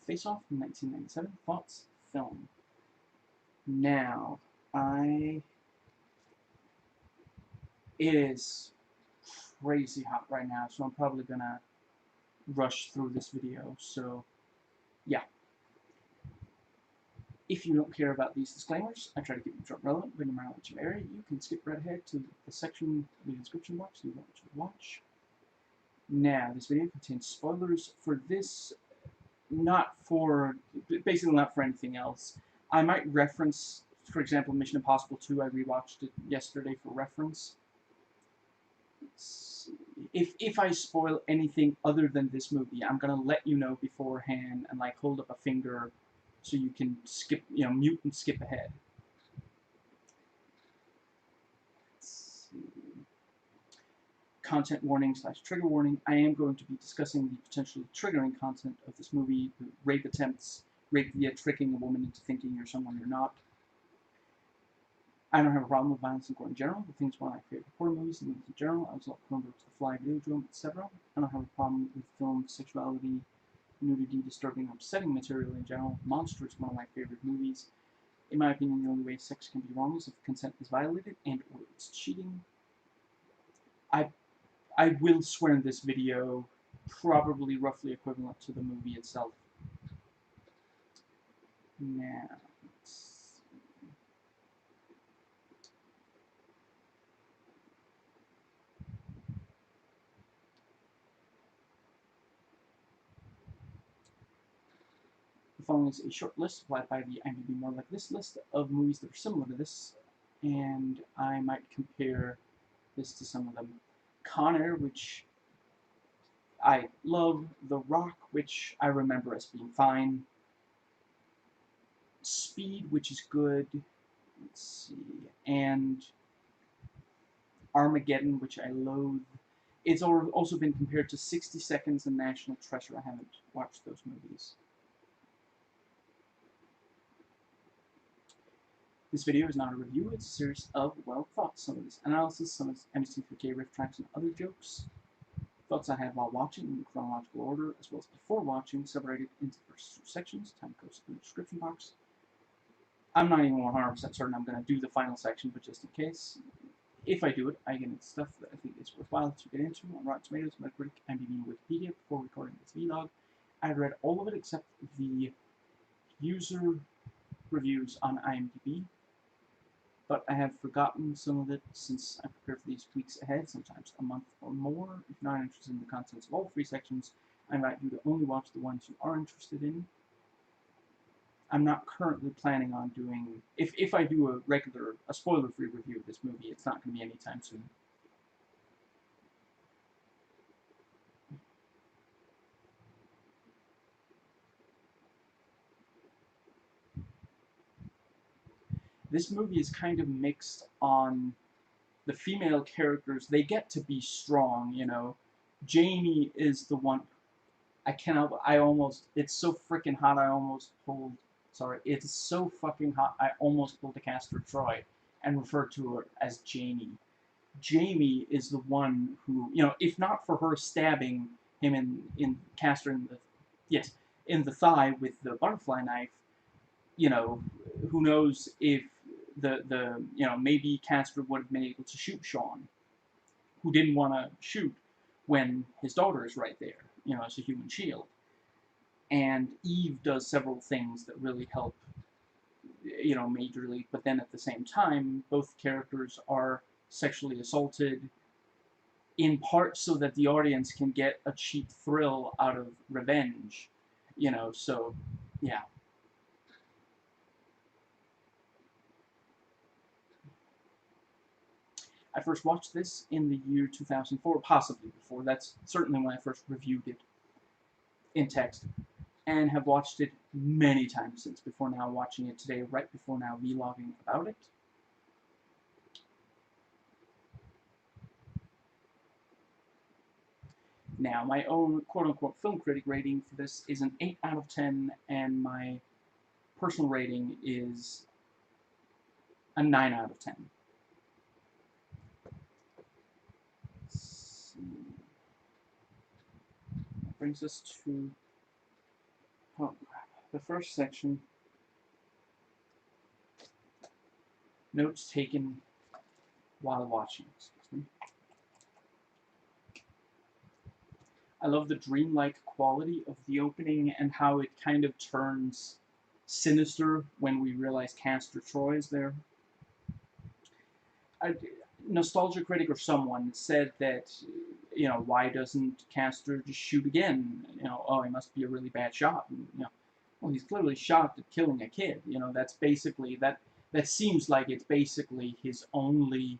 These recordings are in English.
Face Off from 1997. Thoughts? Film. Now, it is crazy hot right now, so I'm probably gonna rush through this video, so yeah. If you don't care about these disclaimers, I try to keep them short and relevant, bring them around what you area. You can skip right ahead to the section in the description box if you want to watch. Now, this video contains spoilers for this, basically not for anything else. I might reference, for example, Mission Impossible 2, I rewatched it yesterday for reference. If I spoil anything other than this movie, I'm gonna let you know beforehand and like hold up a finger so you can skip, mute and skip ahead. Content warning / trigger warning. I am going to be discussing the potentially triggering content of this movie, rape attempts, rape via tricking a woman into thinking you're someone you're not. I don't have a problem with violence and gore in general. The thing's one of my favorite horror movies and movies in general. I was like Cronenberg's The Fly, Videodrome, etc. I don't have a problem with film, sexuality, nudity, disturbing, upsetting material in general. Monster is one of my favorite movies. In my opinion, the only way sex can be wrong is if consent is violated and or it's cheating. I will swear in this video, probably roughly equivalent to the movie itself. Now, the following is a short list supplied by the IMDb More Like This list of movies that are similar to this, and I might compare this to some of them. Con Air, which I love. The Rock, which I remember as being fine. Speed, which is good. Let's see. And Armageddon, which I loathe. It's also been compared to 60 Seconds and National Treasure. I haven't watched those movies. This video is not a review, it's a series of, well, thoughts. Some of this analysis, some of this MST3K riff tracks and other jokes. Thoughts I had while watching in chronological order, as well as before watching, separated into the first two sections. Time codes in the description box. I'm not even 100% certain I'm going to do the final section, but just in case. If I do it, I get into stuff that I think is worthwhile to get into on Rotten Tomatoes, Metacritic, IMDb, and Wikipedia before recording this vlog. I read all of it except the user reviews on IMDb, but I have forgotten some of it since I prepare for these weeks ahead, sometimes a month or more. If you're not interested in the contents of all three sections, I invite you to only watch the ones you are interested in. I'm not currently planning on doing, if I do a spoiler-free review of this movie, it's not going to be anytime soon. This movie is kind of mixed on the female characters. They get to be strong, Jamie is the one, it's so freaking hot, it's so fucking hot, I almost pulled a Castor Troy and referred to her as Jamie. Jamie is the one who, if not for her stabbing him in Castor in the thigh with the butterfly knife, who knows if maybe Castor would have been able to shoot Sean, who didn't want to shoot when his daughter is right there, as a human shield. And Eve does several things that really help, majorly, but then at the same time, both characters are sexually assaulted, in part so that the audience can get a cheap thrill out of revenge, so, yeah. I first watched this in the year 2004, possibly before. That's certainly when I first reviewed it in text, and have watched it many times since, before now watching it today, right before now vlogging about it. Now, my own quote-unquote film critic rating for this is an 8 out of 10, and my personal rating is a 9 out of 10. That brings us to... Oh, The first section, notes taken while watching. Excuse me. I love the dreamlike quality of the opening and how it kind of turns sinister when we realize Castor Troy is there. A nostalgia critic or someone said that, why doesn't Castor just shoot again? Oh, he must be a really bad shot. And, well, he's clearly shot at killing a kid. That's basically that seems like it's basically his only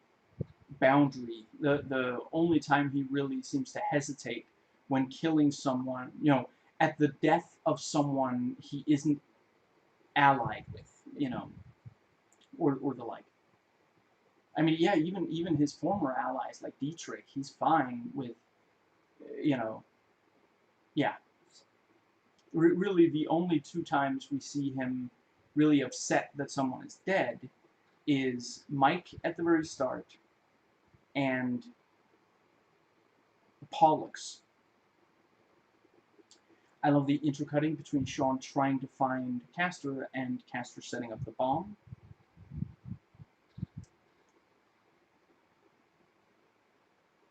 boundary. The only time he really seems to hesitate when killing someone, at the death of someone he isn't allied with, or the like. I mean, yeah, even his former allies like Dietrich, he's fine with, yeah. Really, the only two times we see him really upset that someone is dead is Mike at the very start and Pollux. I love the intercutting between Sean trying to find Castor and Castor setting up the bomb.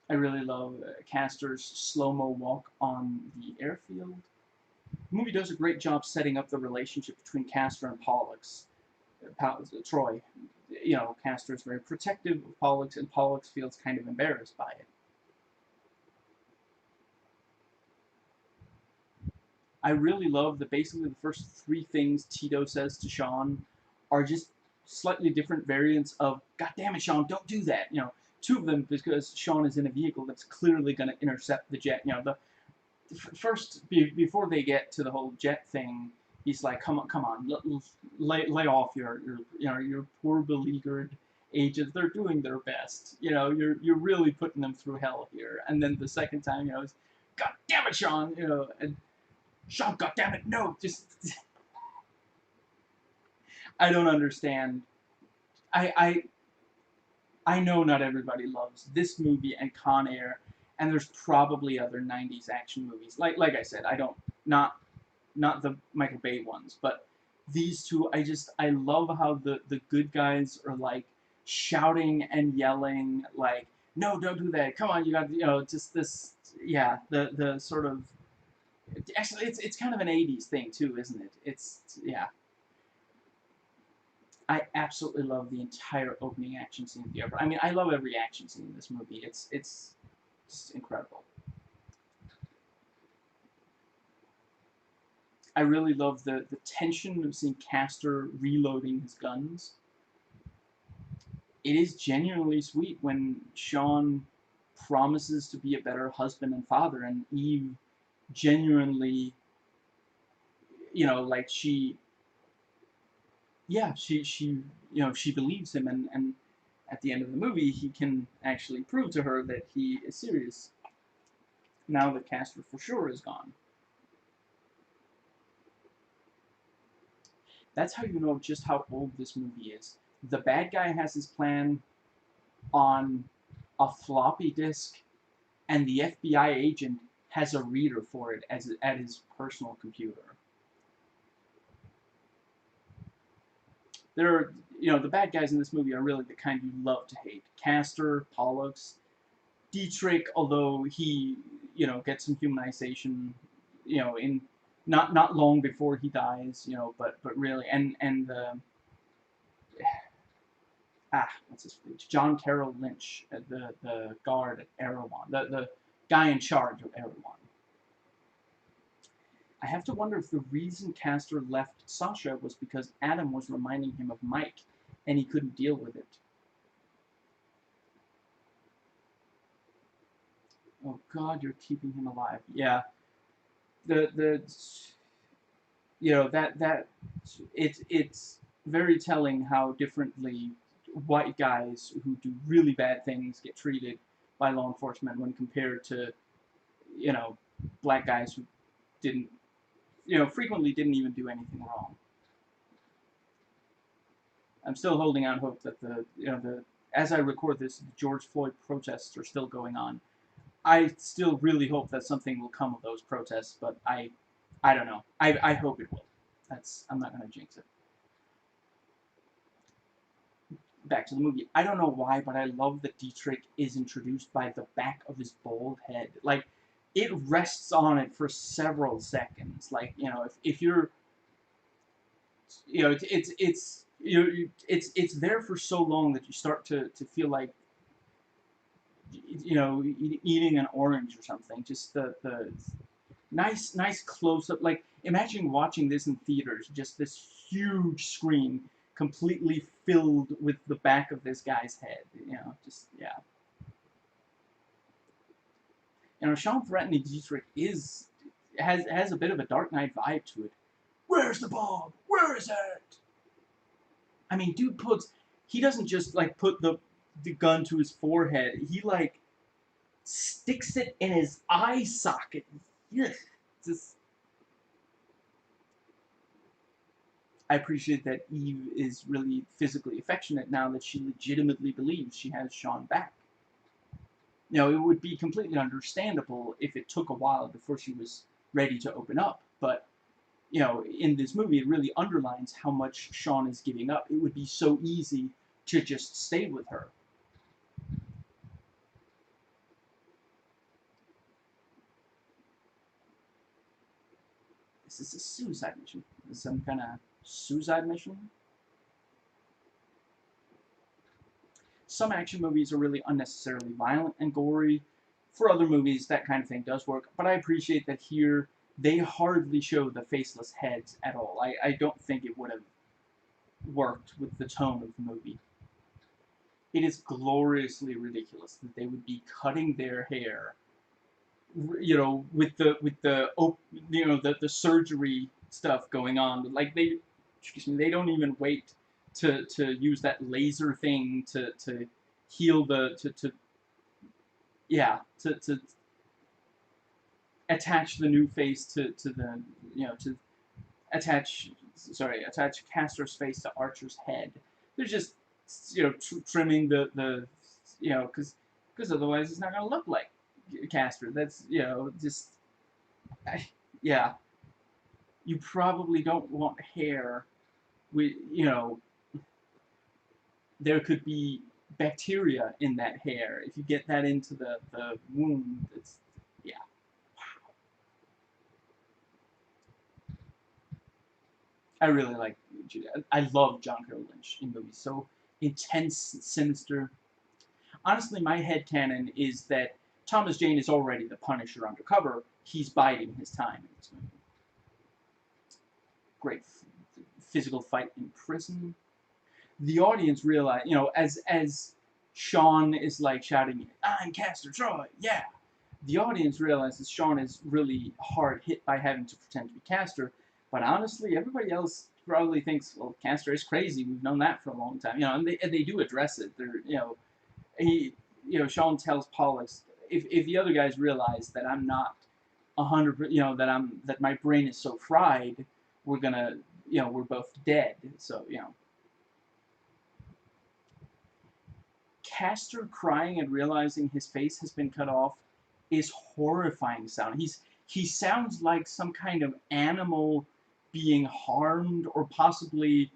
I really love Castor's slow-mo walk on the airfield. The movie does a great job setting up the relationship between Castor and Pollux. Troy. Castor is very protective of Pollux, and Pollux feels kind of embarrassed by it. I really love that basically the first three things Tito says to Sean are just slightly different variants of "God damn it, Sean, don't do that." Two of them because Sean is in a vehicle that's clearly going to intercept the jet. The first before they get to the whole jet thing, he's like, "Come on, lay off your poor beleaguered agents. They're doing their best. You're really putting them through hell here." And then the second time, it's, "God damn it, Sean," and Sean, God damn it, no, just I don't understand. I I know not everybody loves this movie and Con Air, and there's probably other '90s action movies. Like I said, I don't not the Michael Bay ones, but these two, I love how the good guys are like shouting and yelling like, "No, don't do that. Come on, you got just this." Yeah, the sort of actually it's kind of an '80s thing too, isn't it? Yeah. I absolutely love the entire opening action scene of the opera. I mean, I love every action scene in this movie. It's incredible. I really love the tension of seeing Castor reloading his guns. It is genuinely sweet when Sean promises to be a better husband and father, and Eve genuinely, like she believes him, and at the end of the movie, he can actually prove to her that he is serious. Now that Castor for sure is gone. That's how you know just how old this movie is. The bad guy has his plan on a floppy disk, and the FBI agent has a reader for it at his personal computer. There are, the bad guys in this movie are really the kind you love to hate. Castor, Pollux, Dietrich, although he, gets some humanization, in not long before he dies, but really, and what's his name? John Carroll Lynch, the guard at Erewhon, the guy in charge of Erewhon. I have to wonder if the reason Castor left Sasha was because Adam was reminding him of Mike, and he couldn't deal with it. Oh God, you're keeping him alive. Yeah, the that it's very telling how differently white guys who do really bad things get treated by law enforcement when compared to black guys who didn't frequently didn't even do anything wrong. I'm still holding out hope that the as I record this, the George Floyd protests are still going on. I still really hope that something will come of those protests, but I don't know. I hope it will. I'm not gonna jinx it. Back to the movie. I don't know why, but I love that Dietrich is introduced by the back of his bald head. Like, it rests on it for several seconds. Like, if you're, it's there for so long that you start to feel like, eating an orange or something. Just the nice close up. Like, imagine watching this in theaters, just this huge screen completely filled with the back of this guy's head. Just yeah. Sean threatening Dietrich has a bit of a Dark Knight vibe to it. Where's the bomb? Where is it? I mean, dude he doesn't just like put the gun to his forehead. He like sticks it in his eye socket. Yes, just. I appreciate that Eve is really physically affectionate now that she legitimately believes she has Sean back. It would be completely understandable if it took a while before she was ready to open up, but in this movie, it really underlines how much Sean is giving up. It would be so easy to just stay with her. This is a suicide mission. This is some kind of suicide mission. Some action movies are really unnecessarily violent and gory. For other movies, that kind of thing does work, but I appreciate that here they hardly show the faceless heads at all. I don't think it would have worked with the tone of the movie. It is gloriously ridiculous that they would be cutting their hair, with the surgery stuff going on. Like they don't even wait to use that laser thing to heal to attach the new face to the to attach Castor's face to Archer's head. They're just trimming the because otherwise it's not gonna look like Castor. That's just yeah. You probably don't want hair with there could be bacteria in that hair. If you get that into the wound, it's yeah. I really like. I love John Carroll Lynch in movies. So intense, sinister. Honestly, my headcanon is that Thomas Jane is already the Punisher undercover. He's biding his time in this movie. Great physical fight in prison. The audience realize, as Sean is like shouting, "I'm Castor Troy, yeah." The audience realizes Sean is really hard hit by having to pretend to be Castor, but honestly, everybody else probably thinks, well, Castor is crazy. We've known that for a long time, and they do address it. They're, he, Sean tells Pollux, if the other guys realize that I'm not 100, that my brain is so fried, we're gonna, we're both dead. So, Castor crying and realizing his face has been cut off is horrifying sound. He sounds like some kind of animal being harmed or possibly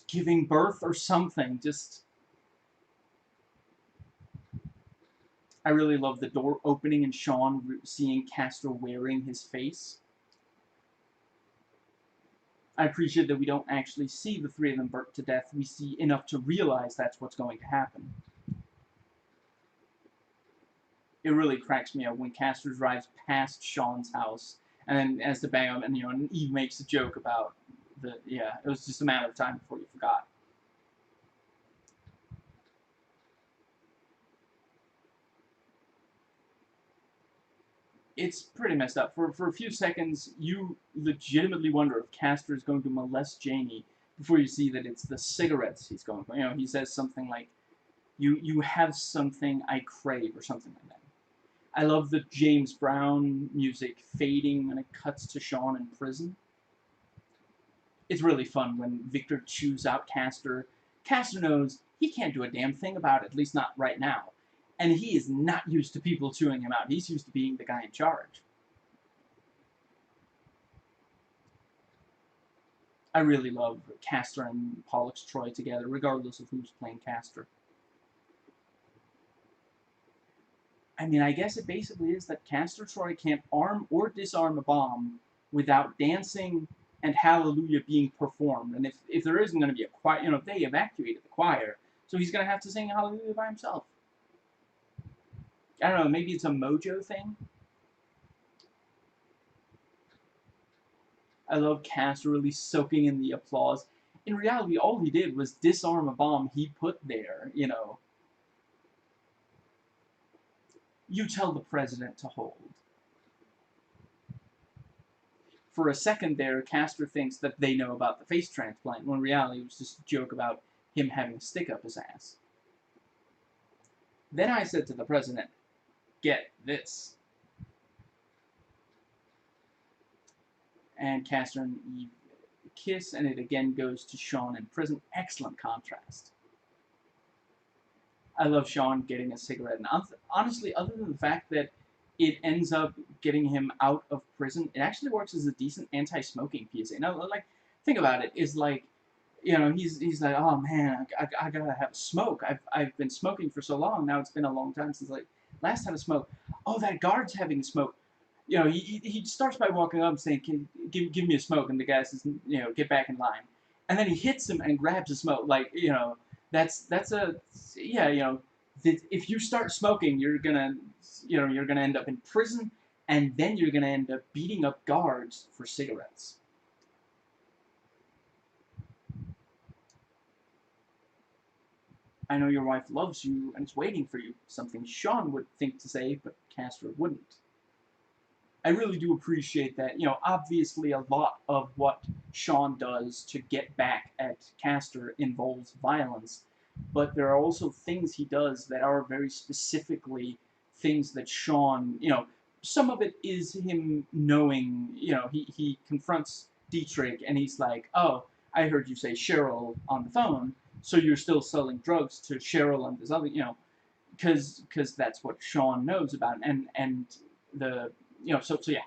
giving birth or something. Just I really love the door opening and Sean seeing Castor wearing his face. I appreciate that we don't actually see the three of them burnt to death. We see enough to realize that's what's going to happen. It really cracks me up when Castor drives past Sean's house, and then as the bang and and Eve makes a joke about it was just a matter of time before you forgot. It's pretty messed up. For a few seconds, you legitimately wonder if Castor is going to molest Jamie before you see that it's the cigarettes he's going for. He says something like, "You have something I crave," or something like that. I love the James Brown music fading when it cuts to Sean in prison. It's really fun when Victor chews out Castor. Castor knows he can't do a damn thing about it, at least not right now. And he is not used to people chewing him out. He's used to being the guy in charge. I really love Castor and Pollux Troy together, regardless of who's playing Castor. I mean, I guess it basically is that Castor Troy can't arm or disarm a bomb without dancing and Hallelujah being performed. And if there isn't going to be a choir, if they evacuated the choir, so he's going to have to sing Hallelujah by himself. I don't know, maybe it's a mojo thing? I love Castor really soaking in the applause. In reality, all he did was disarm a bomb he put there, You tell the president to hold. For a second there, Castor thinks that they know about the face transplant, when in reality it was just a joke about him having a stick up his ass. Then I said to the president, get this. And Castor and Eve kiss, and it again goes to Sean in prison. Excellent contrast. I love Sean getting a cigarette, and honestly, other than the fact that it ends up getting him out of prison, it actually works as a decent anti-smoking PSA. Now, like, think about it. Is like, he's like, oh man, I gotta have a smoke. I've been smoking for so long. Now it's been a long time since last time I smoked. Oh, that guard's having a smoke. He starts by walking up and saying, give me a smoke, and the guy says, get back in line. And then he hits him and grabs a smoke. Like, that's a, yeah, if you start smoking, you're gonna end up in prison, and then you're gonna end up beating up guards for cigarettes. I know your wife loves you and is waiting for you. Something Sean would think to say, but Castor wouldn't. I really do appreciate that. Obviously a lot of what Sean does to get back at Castor involves violence, but there are also things he does that are very specifically things that Sean, some of it is him knowing, he confronts Dietrich and he's like, oh, I heard you say Cheryl on the phone, so you're still selling drugs to Cheryl and this other, because that's what Sean knows about, and the so yeah.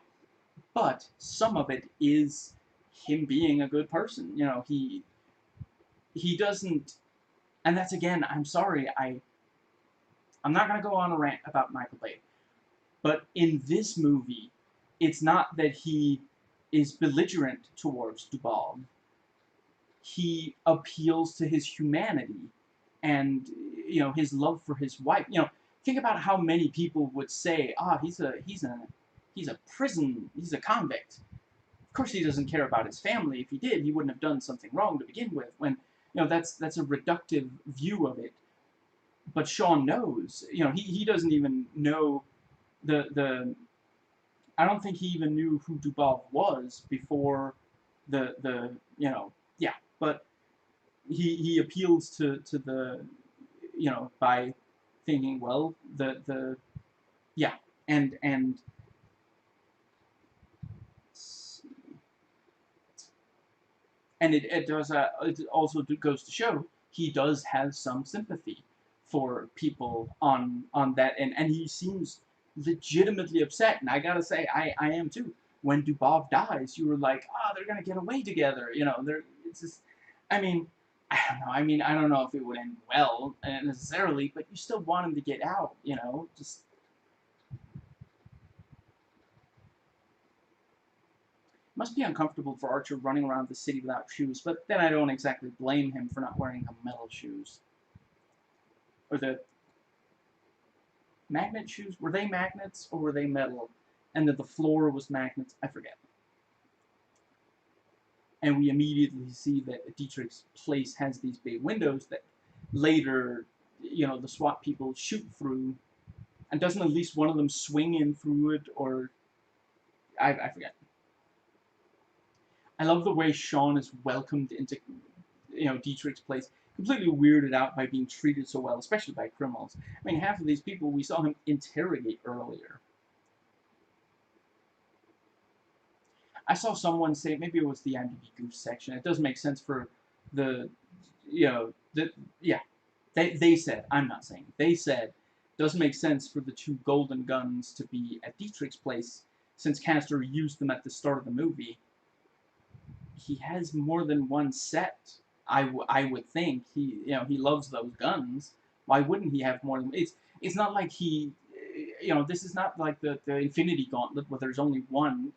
But some of it is him being a good person. He doesn't, and that's again. I'm sorry. I'm not gonna go on a rant about Michael Bay, but in this movie, it's not that he is belligerent towards Dubov. He appeals to his humanity and his love for his wife. Think about how many people would say, he's a convict. Of course he doesn't care about his family. If he did, he wouldn't have done something wrong to begin with. When that's a reductive view of it. But Sean knows. He doesn't even know the I don't think he even knew who Dubov was before yeah. But he appeals to the by thinking, well, yeah, and it also goes to show he does have some sympathy for people on that and he seems legitimately upset, and I gotta say I am too. When Dubov dies, you were like, they're gonna get away together, it's just, I mean, I don't know if it would end well necessarily, but you still want him to get out, just. Must be uncomfortable for Archer running around the city without shoes, but then I don't exactly blame him for not wearing the metal shoes. Or the magnet shoes? Were they magnets or were they metal? And that the floor was magnets? I forget. And we immediately see that Dietrich's place has these big windows that later, the SWAT people shoot through. And doesn't at least one of them swing in through it, or I forget. I love the way Sean is welcomed into, Dietrich's place, completely weirded out by being treated so well, especially by criminals. I mean, half of these people we saw him interrogate earlier. I saw someone say, maybe it was the IMDb Goose section, it doesn't make sense for the, yeah, they said, I'm not saying, they said, doesn't make sense for the two golden guns to be at Dietrich's place, since Castor used them at the start of the movie. he has more than one set. I would think he loves those guns. Why wouldn't he have more than it's not like he this is not like the Infinity Gauntlet where there's only one.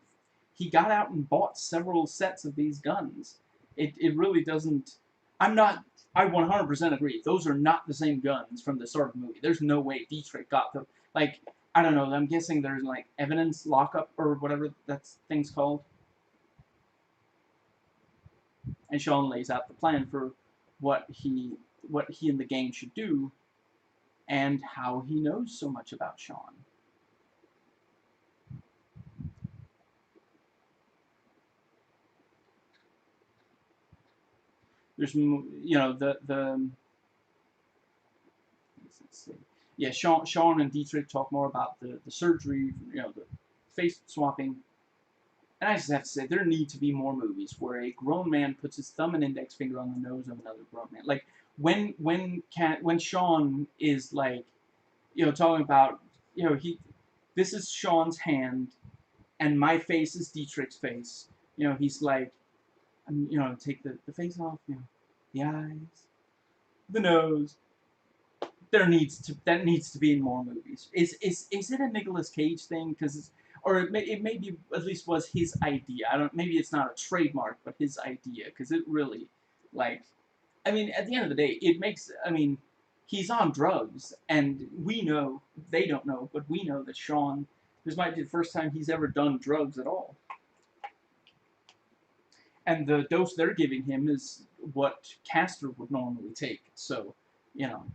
He got out and bought several sets of these guns. It really doesn't. I'm not. I 100% agree. Those are not the same guns from the start of the movie. There's no way Dietrich got them. Like I don't know. I'm guessing there's like evidence lockup or whatever that thing's called. And Sean lays out the plan for what he and the gang should do, and how he knows so much about Sean. There's the let's see. Yeah, Sean and Dietrich talk more about the surgery, the face swapping. And I just have to say, there need to be more movies where a grown man puts his thumb and index finger on the nose of another grown man. Like when Sean is like, talking about, this is Sean's hand, and my face is Dietrich's face. He's like, take the face off, the eyes, the nose. That needs to be in more movies. Is it a Nicolas Cage thing? Or it maybe at least was his idea. I don't. Maybe it's not a trademark, but his idea, because it really, like, I mean, at the end of the day, it makes. I mean, he's on drugs, and we know they don't know, but we know that Sean. This might be the first time he's ever done drugs at all, and the dose they're giving him is what Castor would normally take. So, you know.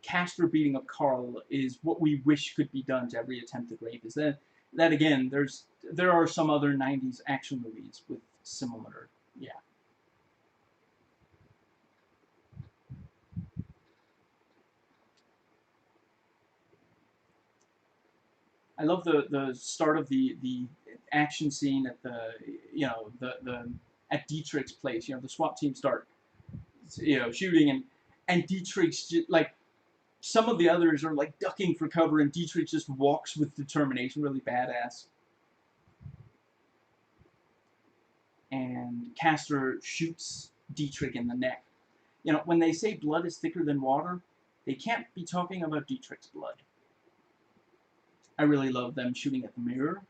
Castor beating up Carl is what we wish could be done to every attempted rapist. That again, there are some other '90s action movies with similar, yeah. I love the start of the action scene at the at Dietrich's place. The SWAT team start shooting, and Dietrich's like some of the others are like ducking for cover, and Dietrich just walks with determination, really badass. And Castor shoots Dietrich in the neck. When they say blood is thicker than water, they can't be talking about Dietrich's blood. I really love them shooting at the mirror.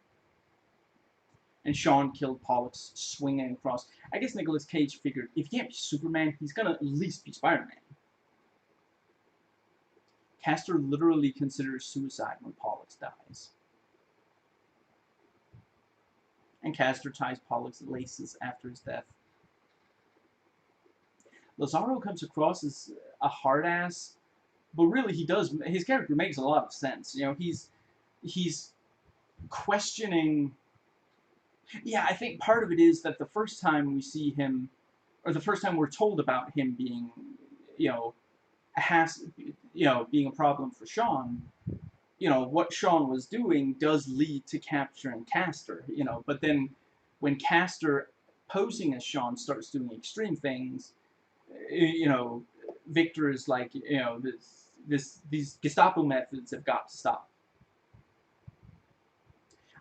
And Sean killed Pollux swinging across. I guess Nicolas Cage figured if he can't be Superman, he's gonna at least be Spider-Man. Castor literally considers suicide when Pollux dies. And Castor ties Pollux's laces after his death. Lazaro comes across as a hard ass, but really he does. His character makes a lot of sense. He's questioning. Yeah, I think part of it is that the first time we see him, or the first time we're told about him being, being a problem for Sean, what Sean was doing does lead to capturing Castor, but then when Castor posing as Sean starts doing extreme things, Victor is like, these Gestapo methods have got to stop.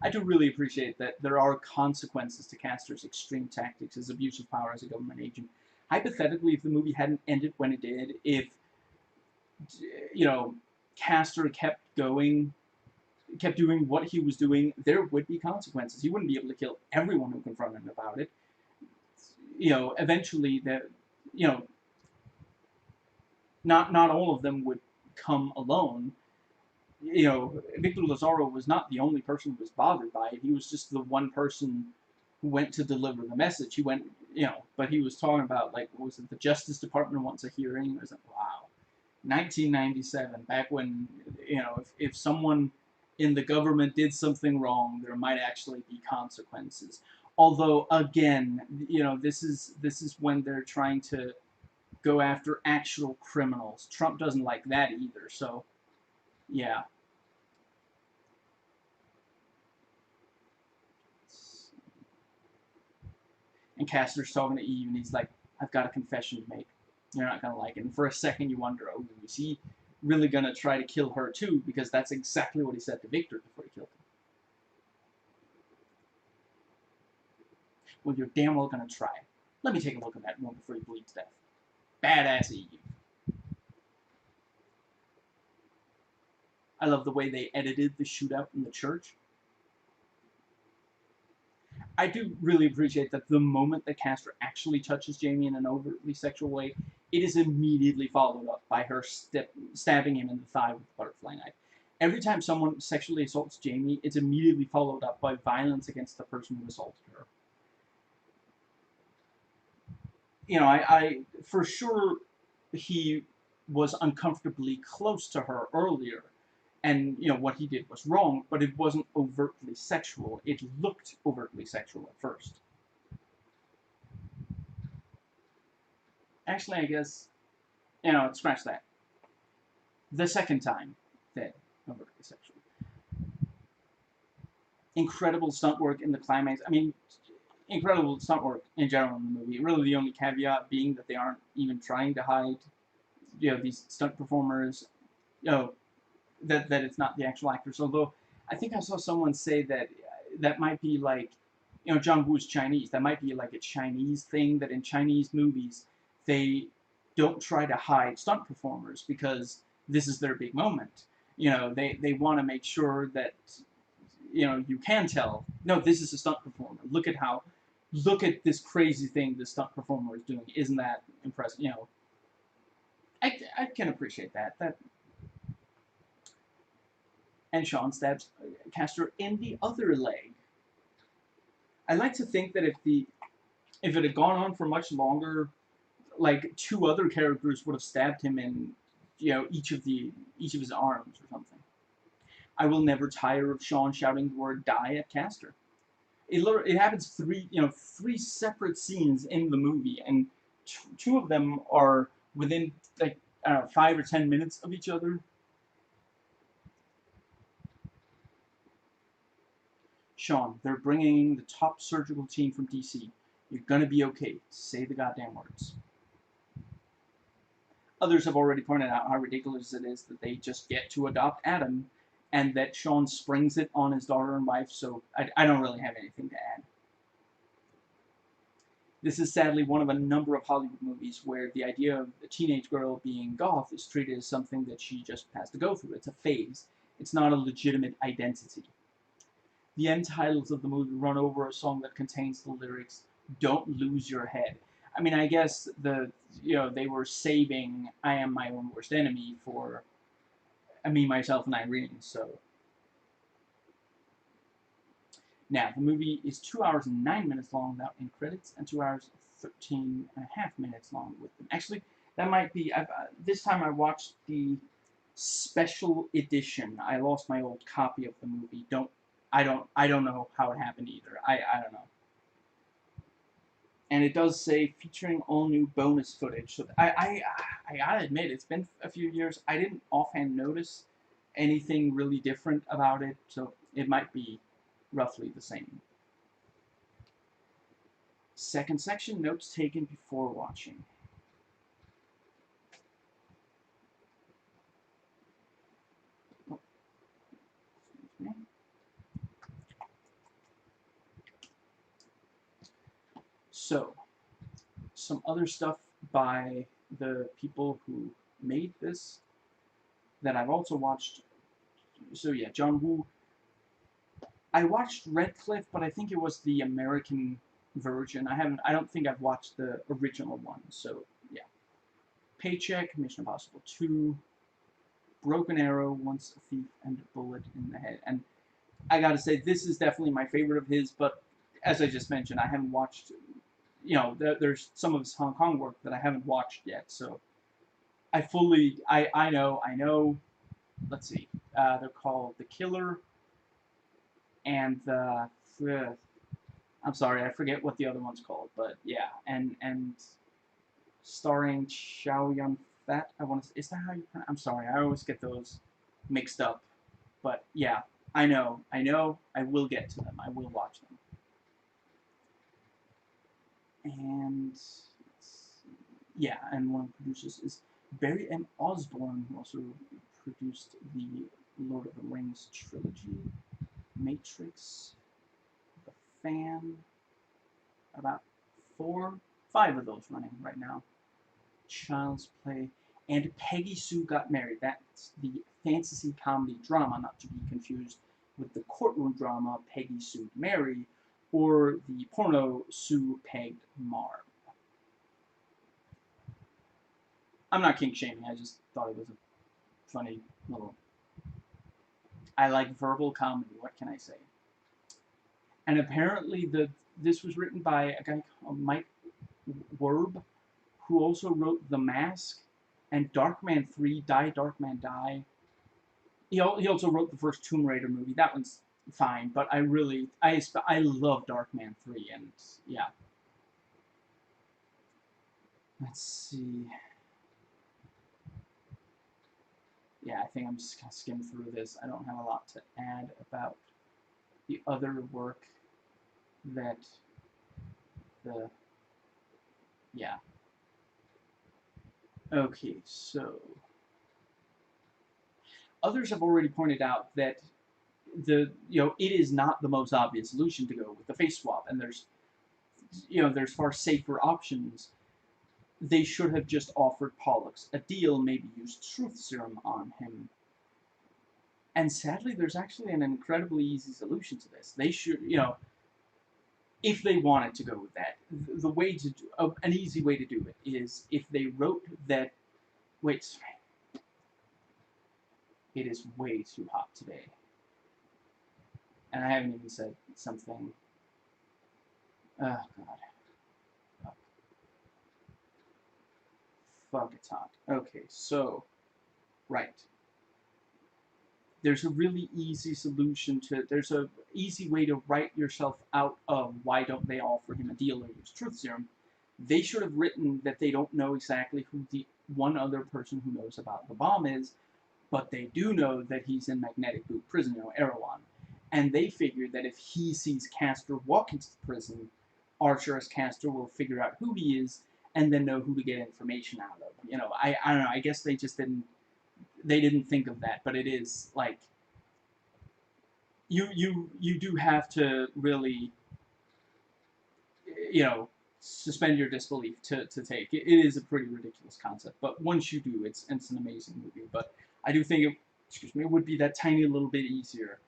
I do really appreciate that there are consequences to Castor's extreme tactics, his abuse of power as a government agent. Hypothetically, if the movie hadn't ended when it did, if Castor kept doing what he was doing, there would be consequences. He wouldn't be able to kill everyone who confronted him about it. Eventually, not all of them would come alone. Victor Lazaro was not the only person who was bothered by it. He was just the one person who went to deliver the message. He went, but he was talking about, like, what was it, the Justice Department wants a hearing? I was like, wow. 1997, back when, if someone in the government did something wrong, there might actually be consequences. Although, again, this is when they're trying to go after actual criminals. Trump doesn't like that either, so, yeah. And Castor's talking to Eve, and he's like, I've got a confession to make. You're not going to like it. And for a second, you wonder, oh, is he really going to try to kill her too? Because that's exactly what he said to Victor before he killed him. Well, you're damn well gonna try. Let me take a look at that one before you bleed to death. Badass EU. I love the way they edited the shootout in the church. I do really appreciate that the moment that Castor actually touches Jamie in an overtly sexual way, it is immediately followed up by her stabbing him in the thigh with a butterfly knife. Every time someone sexually assaults Jamie, it's immediately followed up by violence against the person who assaulted her. You know, I for sure he was uncomfortably close to her earlier, and you know what he did was wrong, but it wasn't overtly sexual. It looked overtly sexual at first. Actually, I guess, you know, scratch that. The second time, then overtly sexual. Incredible stunt work in the climax. I mean, incredible stunt work in general in the movie. Really, the only caveat being that they aren't even trying to hide, you know, these stunt performers, you know, that it's not the actual actors. Although I think I saw someone say that that might be like, you know, John Woo's Chinese. That might be like a Chinese thing, that in Chinese movies they don't try to hide stunt performers because this is their big moment. You know, they want to make sure that, you know, you can tell, no, this is a stunt performer. Look at this crazy thing this stunt performer is doing. Isn't that impressive? You know, I can appreciate that. And Sean stabs Castor in the other leg. I like to think that if it had gone on for much longer, like two other characters would have stabbed him in, you know, each of his arms or something. I will never tire of Sean shouting the word "die" at Castor. It happens three separate scenes in the movie, and two of them are within like, I don't know, 5 or 10 minutes of each other. Sean, they're bringing the top surgical team from DC. You're gonna be okay. Say the goddamn words. Others have already pointed out how ridiculous it is that they just get to adopt Adam, and that Sean springs it on his daughter and wife, so I don't really have anything to add. This is sadly one of a number of Hollywood movies where the idea of a teenage girl being goth is treated as something that she just has to go through. It's a phase. It's not a legitimate identity. The end titles of the movie run over a song that contains the lyrics, "Don't lose your head." I mean, I guess they were saving "I Am My Own Worst Enemy" for Me, Myself, and Irene, so. Now, the movie is 2 hours and 9 minutes long without end credits, and 2 hours 13 and a half minutes long with them. Actually, that might be, this time I watched the special edition. I lost my old copy of the movie. I don't know how it happened either. I don't know. And it does say featuring all new bonus footage. So I gotta admit, it's been a few years. I didn't offhand notice anything really different about it, so it might be roughly the same. Second section, notes taken before watching. Oh, excuse me. So, some other stuff by the people who made this that I've also watched. So yeah, John Woo. I watched Redcliffe, but I think it was the American version. I don't think I've watched the original one. So yeah, Paycheck, Mission Impossible 2, Broken Arrow, Once a Thief, and a Bullet in the Head. And I gotta say, this is definitely my favorite of his. But as I just mentioned, I haven't watched. You know, there's some of his Hong Kong work that I haven't watched yet. So I know. Let's see. They're called The Killer and the. I'm sorry, I forget what the other one's called, but yeah, and starring Chow Yun Fat. Is that how you pronounce? I'm sorry, I always get those mixed up. But yeah, I know. I will get to them. I will watch them. And yeah, and one of the producers is Barry M. Osborne, who also produced the Lord of the Rings trilogy, Matrix, The Fan, about 5 of those running right now. Child's Play, and Peggy Sue Got Married. That's the fantasy comedy drama, not to be confused with the courtroom drama Peggy Sued Mary, or the porno Sue Pegged Marv. I'm not kink shaming, I just thought it was a funny little... I like verbal comedy, what can I say? And apparently this was written by a guy called Mike Werb, who also wrote The Mask and Darkman 3, Die Darkman Die. He also wrote the first Tomb Raider movie. That one's fine, but I love Darkman 3, and yeah. Let's see. Yeah, I think I'm just going to skim through this. I don't have a lot to add about the other work that yeah. Okay, so others have already pointed out that it is not the most obvious solution to go with the face swap, and there's far safer options. They should have just offered Pollux a deal, maybe used truth serum on him. And sadly, there's actually an incredibly easy solution to this. They should, if they wanted to go with that, the way to do, an easy way to do it is if they wrote that, wait, it is way too hot today. And I haven't even said something. Oh, God. Fuck, it's hot. Okay, so, right. There's a really easy solution there's a easy way to write yourself out of why don't they offer him a deal or use truth serum. They should have written that they don't know exactly who the one other person who knows about the bomb is, but they do know that he's in Magnetic Boot Prison, Erewhon. And they figured that if he sees Castor walk into the prison, Archer as Castor will figure out who he is and then know who to get information out of. I don't know, I guess they just didn't think of that, but it is like you do have to really suspend your disbelief to take it. It is a pretty ridiculous concept, but once you do, it's an amazing movie. But I do think it would be that tiny little bit easier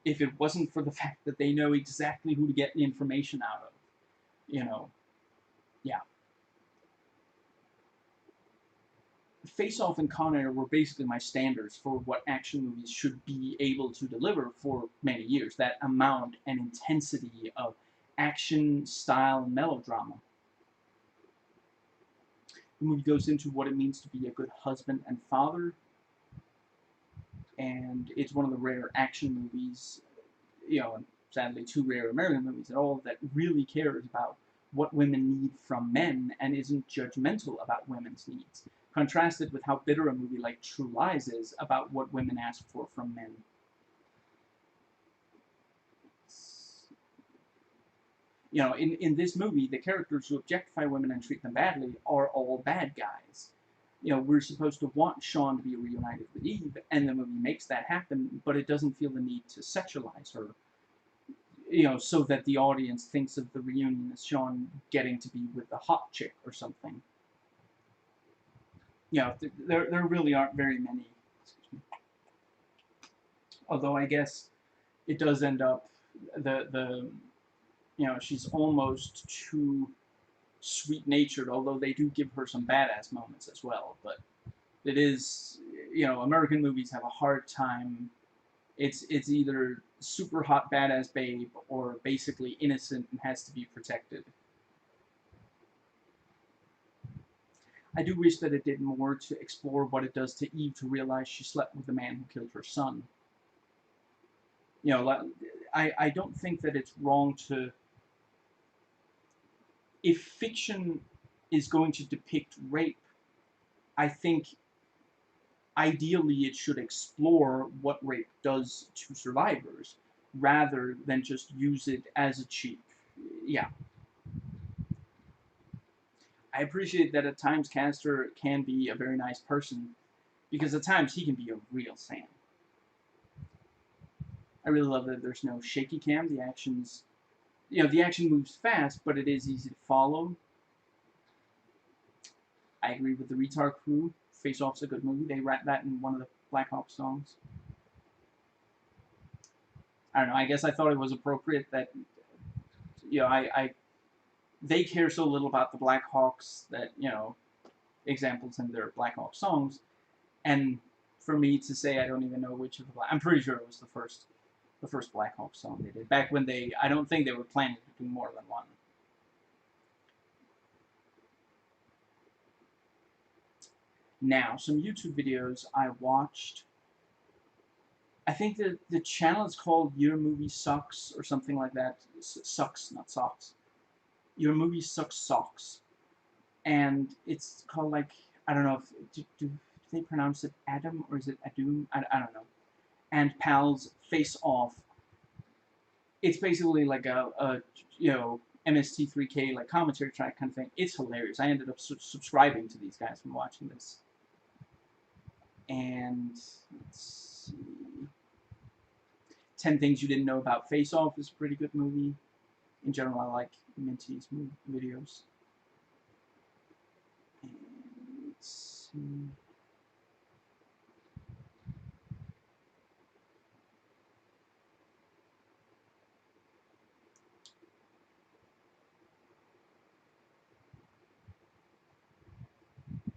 if it wasn't for the fact that they know exactly who to get the information out of. Yeah. Face Off and Con Air were basically my standards for what action movies should be able to deliver for many years. That amount and intensity of action, style, and melodrama. The movie goes into what it means to be a good husband and father, and it's one of the rare action movies, and sadly too rare American movies at all, that really cares about what women need from men and isn't judgmental about women's needs, contrasted with how bitter a movie like True Lies is about what women ask for from men. In this movie, the characters who objectify women and treat them badly are all bad guys. We're supposed to want Sean to be reunited with Eve, and the movie makes that happen, but it doesn't feel the need to sexualize her, so that the audience thinks of the reunion as Sean getting to be with a hot chick or something. There really aren't very many. Although I guess it does end up she's almost too sweet-natured, although they do give her some badass moments as well. But it is, American movies have a hard time. It's either super hot badass babe or basically innocent and has to be protected. I do wish that it did more to explore what it does to Eve to realize she slept with the man who killed her son. I don't think that it's wrong to... If fiction is going to depict rape, I think ideally it should explore what rape does to survivors, rather than just use it as a cheap... Yeah. I appreciate that at times Castor can be a very nice person, because at times he can be a real Sam. I really love that there's no shaky cam. The action's the action moves fast, but it is easy to follow. I agree with the Retard Crew. Face Off's a good movie. They rap that in one of the Black Hawk songs. I don't know. I guess I thought it was appropriate that I they care so little about the Black Hawks that examples in their Black Hawk songs, and for me to say I don't even know which of the I'm pretty sure it was the first Black Hawk song they did back when I don't think they were planning to do more than one. Now, some YouTube videos I watched. I think the channel is called Your Movie Sucks or something like that. Sucks, not socks. Your Movie Sucks Socks, and it's called like I don't know if do they pronounce it Adam or is it Adum? I don't know. And Pals Face Off. It's basically like a MST3K like commentary track kind of thing. It's hilarious. I ended up subscribing to these guys from watching this. And let's see. 10 Things You Didn't Know About Face Off is a pretty good movie. In general, I like Minty's videos. And let's see.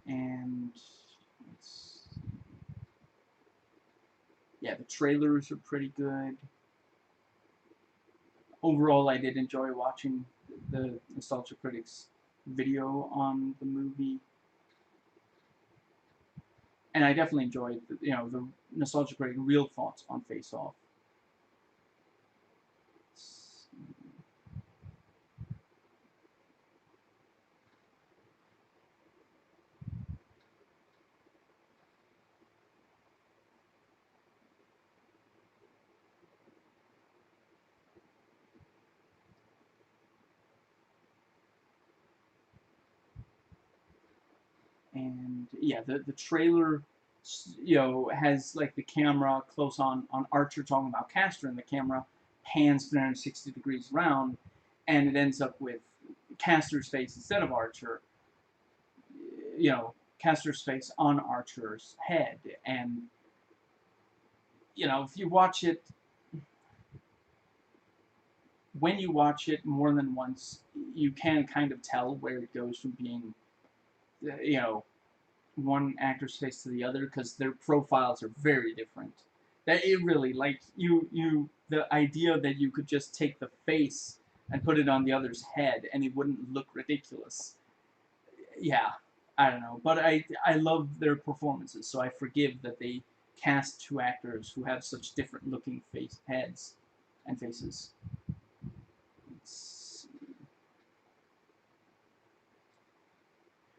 And let's see. Yeah, the trailers are pretty good. Overall, I did enjoy watching the Nostalgia Critics video on the movie, and I definitely enjoyed the Nostalgia Critic real thoughts on Face Off. And yeah, the trailer has like the camera close on Archer talking about Castor, and the camera pans 360 degrees around, and it ends up with Castor's face instead of Archer. Castor's face on Archer's head, and if you watch it, when you watch it more than once, you can kind of tell where it goes from being, one actor's face to the other because their profiles are very different. That it really like the idea that you could just take the face and put it on the other's head and it wouldn't look ridiculous. Yeah, I don't know, but I love their performances, so I forgive that they cast two actors who have such different looking heads and faces.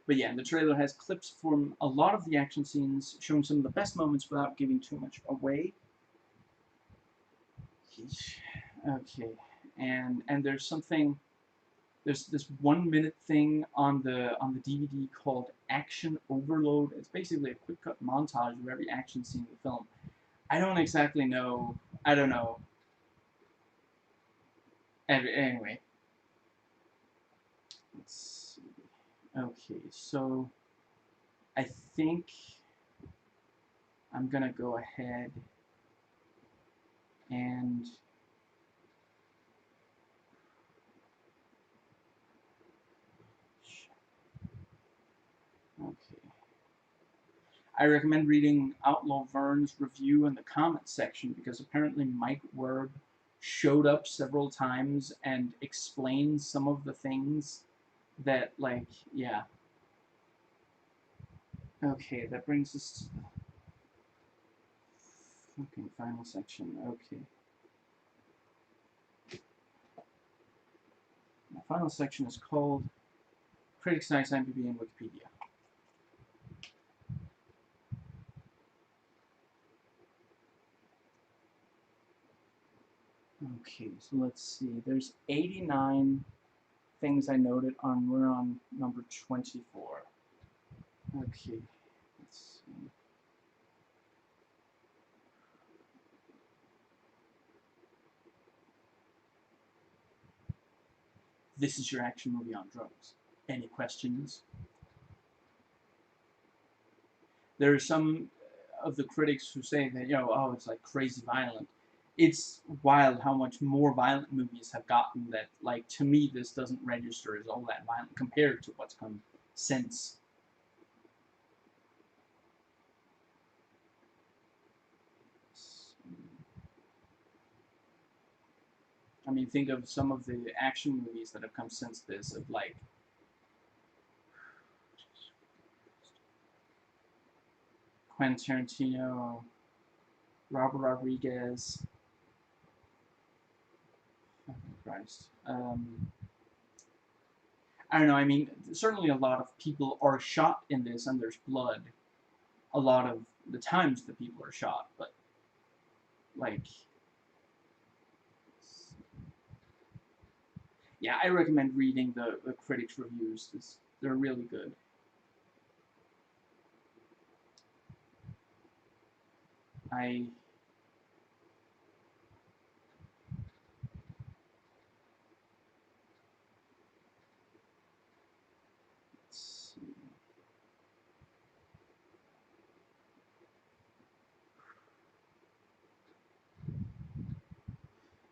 But yeah, the trailer has clips from a lot of the action scenes, showing some of the best moments without giving too much away. Okay, and there's this 1 minute thing on the DVD called Action Overload. It's basically a quick cut montage of every action scene in the film. I don't exactly know. I don't know. Anyway, let's see. Okay, so I think I'm gonna go ahead and okay. I recommend reading Outlaw Vern's review in the comments section because apparently Mike Werb showed up several times and explained some of the things that, like, yeah. Okay, that brings us to the fucking final section. Okay. The final section is called Critics' Nights, IMDb and Wikipedia. Okay, so let's see. There's 89 things I noted on. We're on number 24. Okay, let's see. this is your action movie on drugs. Any questions? There are some of the critics who say that, oh, it's like crazy violent. It's wild how much more violent movies have gotten that, like, to me, this doesn't register as all that violent compared to what's come since. I mean, think of some of the action movies that have come since this, of like Quentin Tarantino, Robert Rodriguez. Oh Christ. I don't know. I mean, certainly a lot of people are shot in this, and there's blood. A lot of the times the people are shot, but like, yeah, I recommend reading the critics' reviews. They're really good. I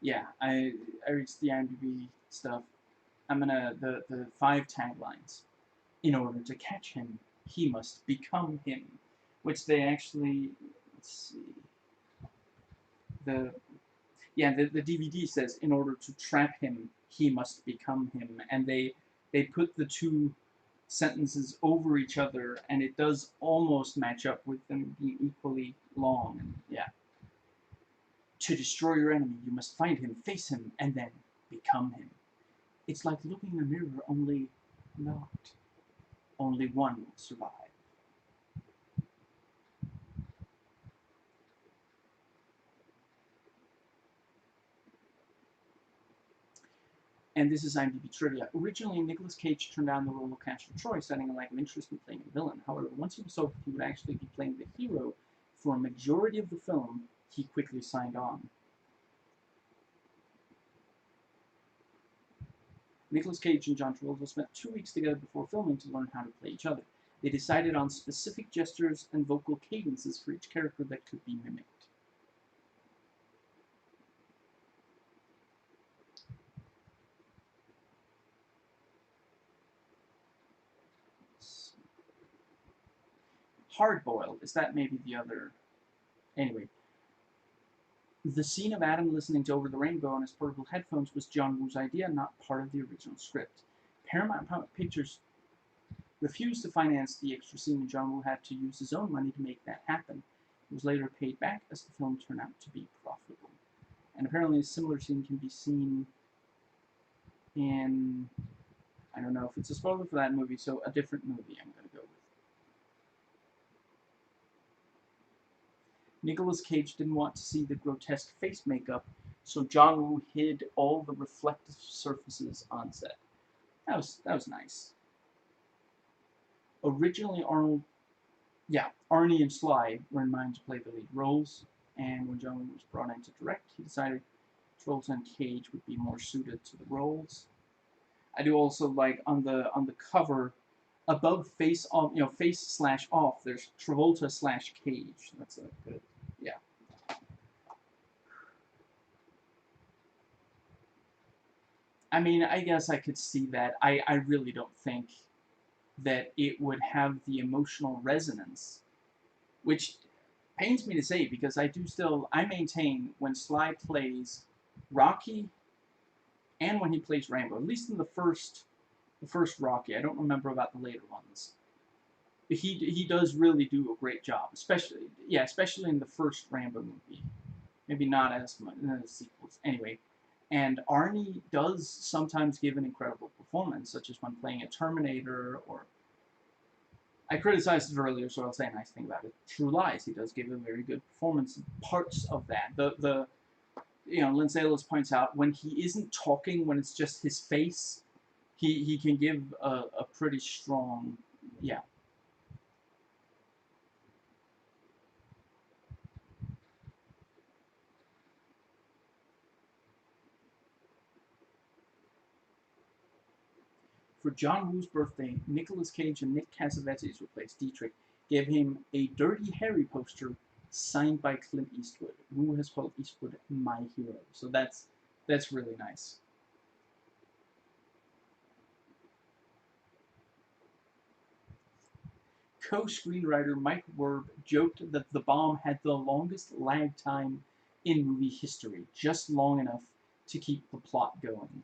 yeah, I reached the IMDb stuff. I'm gonna the 5 taglines. In order to catch him, he must become him, which they actually, let's see, the the DVD says in order to trap him, he must become him, and they put the two sentences over each other, and it does almost match up with them being equally long. And yeah, to destroy your enemy, you must find him, face him, and then become him. It's like looking in a mirror, only not. Only one will survive. And this is IMDb trivia. Originally, Nicolas Cage turned down the role of Castor Troy, citing a lack of interest in playing a villain. However, once he was told he would actually be playing the hero for a majority of the film, he quickly signed on. Nicolas Cage and John Travolta spent 2 weeks together before filming to learn how to play each other. They decided on specific gestures and vocal cadences for each character that could be mimicked. Hard-boiled, is that maybe the other? Anyway, the scene of Adam listening to Over the Rainbow on his portable headphones was John Woo's idea, not part of the original script. Paramount Pictures refused to finance the extra scene, and John Woo had to use his own money to make that happen. It was later paid back as the film turned out to be profitable. And apparently a similar scene can be seen in, I don't know if it's a spoiler for that movie, so a different movie I'm going to go with. Nicolas Cage didn't want to see the grotesque face makeup, so John Woo hid all the reflective surfaces on set. That was nice. Originally, Arnie and Sly were in mind to play the lead roles, and when John Woo was brought in to direct, he decided Travolta and Cage would be more suited to the roles. I do also like on the cover, above face off, face slash off, there's Travolta slash Cage. That's a good, yeah. I mean, I guess I could see that. I really don't think that it would have the emotional resonance, which pains me to say because I maintain when Sly plays Rocky and when he plays Rambo, at least in the first Rocky. I don't remember about the later ones. He does really do a great job, especially in the first Rambo movie. Maybe not as much in the sequels. Anyway, and Arnie does sometimes give an incredible performance, such as when playing a Terminator, or I criticized it earlier, so I'll say a nice thing about it. True Lies, he does give a very good performance. Parts of that, Lindsay Ellis points out when he isn't talking, when it's just his face, he can give a pretty strong, yeah. For John Woo's birthday, Nicolas Cage and Nick Cassavetes replaced Dietrich, gave him a Dirty Harry poster signed by Clint Eastwood. Woo has called Eastwood my hero, so that's really nice. Co-screenwriter Mike Werb joked that the bomb had the longest lag time in movie history, just long enough to keep the plot going.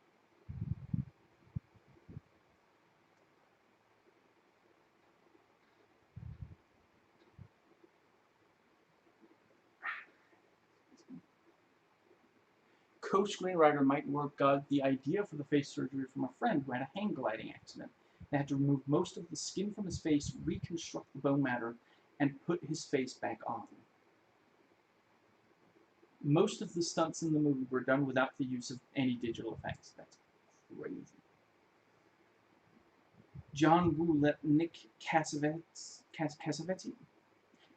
Co-screenwriter Mike Werb got the idea for the face surgery from a friend who had a hang gliding accident. They had to remove most of the skin from his face, reconstruct the bone matter, and put his face back on. Most of the stunts in the movie were done without the use of any digital effects. That's crazy. John Woo let Nick Cassavetes,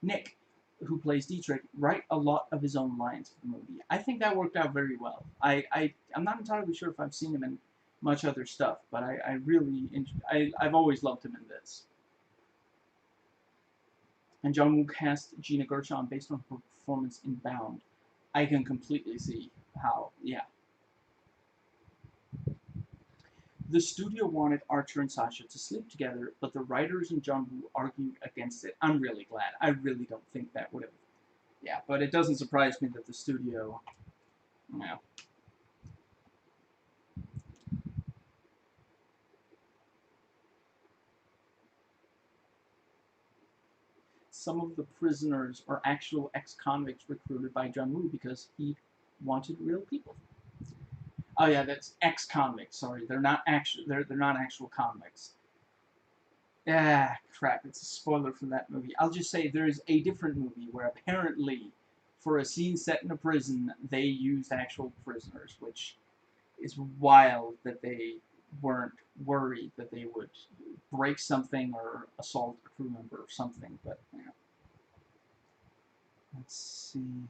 Nick, who plays Dietrich, write a lot of his own lines for the movie. I think that worked out very well. I'm not entirely sure if I've seen him in much other stuff, but I've always loved him in this. And John Woo cast Gina Gershon based on her performance in Bound. I can completely see how, yeah. The studio wanted Archer and Sasha to sleep together, but the writers and John Woo argued against it. I'm really glad. I really don't think that would have. Yeah, but it doesn't surprise me that the studio. Yeah. Some of the prisoners are actual ex-convicts recruited by John Woo because he wanted real people. Oh yeah, that's ex-convicts. Sorry, they're not actual. They're not actual convicts. Ah, crap! It's a spoiler from that movie. I'll just say there is a different movie where apparently, for a scene set in a prison, they used actual prisoners, which is wild that they weren't worried that they would break something or assault a crew member or something. But yeah. Let's see.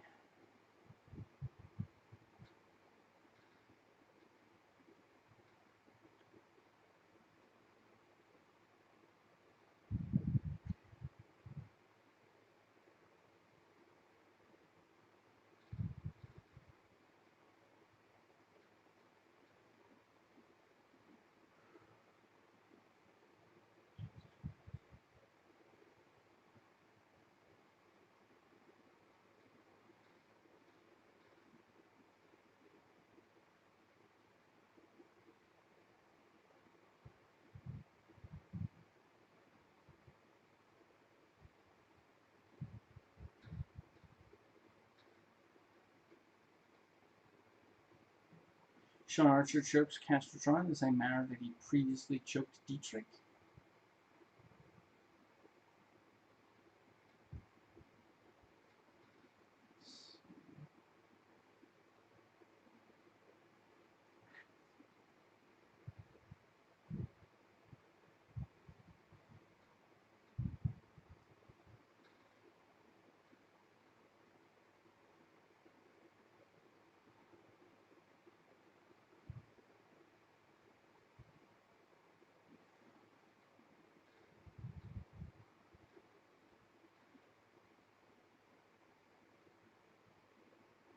Sean Archer chokes Castro in the same manner that he previously choked Dietrich.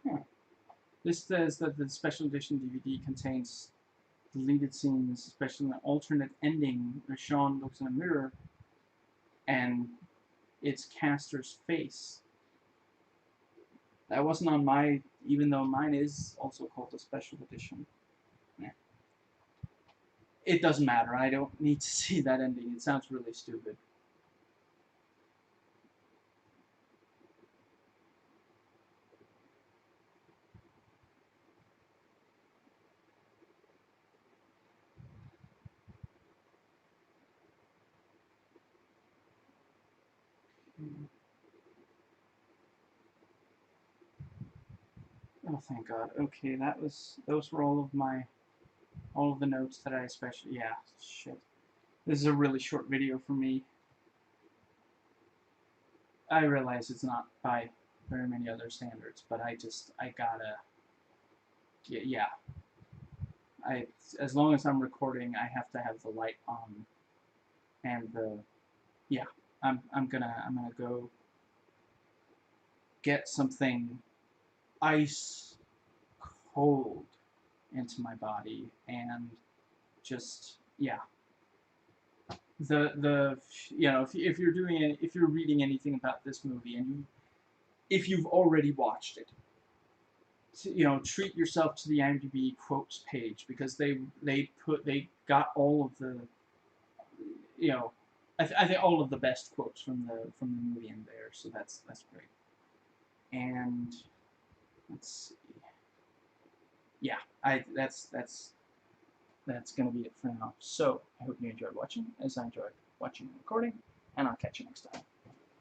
Huh. This says that the special edition DVD contains deleted scenes, especially an alternate ending where Sean looks in a mirror and it's Castor's face. That wasn't on my, even though mine is also called a special edition. Yeah. It doesn't matter. I don't need to see that ending. It sounds really stupid. Oh, thank God. Okay, those were all of the notes that I especially, yeah, shit. This is a really short video for me. I realize it's not by very many other standards, but I gotta, yeah. I as long as I'm recording, I have to have the light on, and yeah, I'm gonna go get something ice cold into my body and just yeah. The you know if you're doing it, if you're reading anything about this movie and if you've already watched it, treat yourself to the IMDb quotes page because they got all of the you know I think all of the best quotes from the movie in there, so that's great. And let's see, yeah, I that's gonna be it for now. So I hope you enjoyed watching, as I enjoyed watching and recording, and I'll catch you next time.